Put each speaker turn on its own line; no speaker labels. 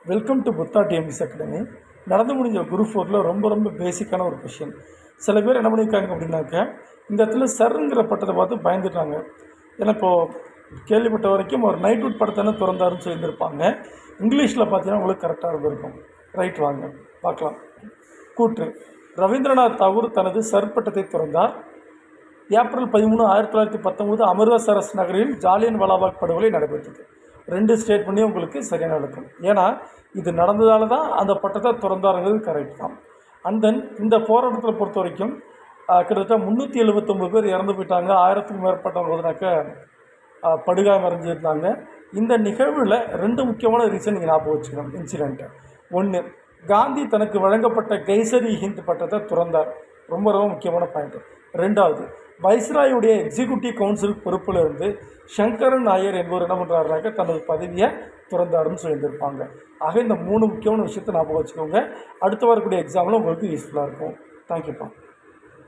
Welcome to Buddha DMS academy. நடந்து முடிஞ்ச group 4ல் ரொம்ப பேசிக்கான ஒரு கொஷின். சில பேர் என்ன பண்ணியிருக்காங்க அப்படின்னாக்க, இந்த இடத்துல சருங்கிற பட்டத்தை பார்த்து பயந்துட்டாங்க. ஏன்னா இப்போது கேள்விப்பட்ட வரைக்கும் ஒரு நைட்வுட் படத்தை திறந்தாருன்னு சொல்லியிருந்திருப்பாங்க. இங்கிலீஷில் பார்த்தீங்கன்னா உங்களுக்கு கரெக்டாக இருந்திருக்கும். ரைட், வாங்க பார்க்கலாம். கூற்று: ரவீந்திரநாத் தாகூர் தனது சர் பட்டத்தை திறந்தார். ஏப்ரல் 13, 1919 அமிர்தசரஸ் நகரில் ஜாலியன் வாலாபாக் படுகொலை நடைபெற்றது. 2 ஸ்டேட்மெண்ட்டையும் உங்களுக்கு சரியான நடக்கும். ஏன்னா இது நடந்ததால தான் அந்த பட்டத்தை திறந்தாருங்கிறது கரெக்ட் தான். அண்ட் தென் இந்த போராட்டத்தில் பொறுத்த வரைக்கும் கிட்டத்தட்ட 379 பேர் இறந்து போயிட்டாங்க. 1000க்கும் மேற்பட்டவங்க வந்துனாக்க படுகாயம் அடைஞ்சிருந்தாங்க. இந்த நிகழ்வில் 2 முக்கியமான ரீசன் நீங்கள் ஞாபகம் வச்சுக்கணும். இன்சிடெண்ட்டு ஒன்று, காந்தி தனக்கு வழங்கப்பட்ட கைசரி ஹிந்த் பட்டத்தை திறந்தார். ரொம்ப முக்கியமான பாயிண்ட். 2வது, வைஸ்ராயுடைய எக்ஸிக்யூட்டிவ் கவுன்சில் பொறுப்பில் இருந்து சங்கரன் நாயர் என்பவர் என்ன பண்ணுறாருனாக்க தனது பதவியை திறந்தாருன்னு சொல்லியிருந்திருப்பாங்க. ஆக இந்த 3 முக்கியமான விஷயத்தை ஞாபகம் வச்சுக்கோங்க. அடுத்து வரக்கூடிய எக்ஸாமில் உங்களுக்கு யூஸ்ஃபுல்லாக இருக்கும். தேங்க்யூப்பா.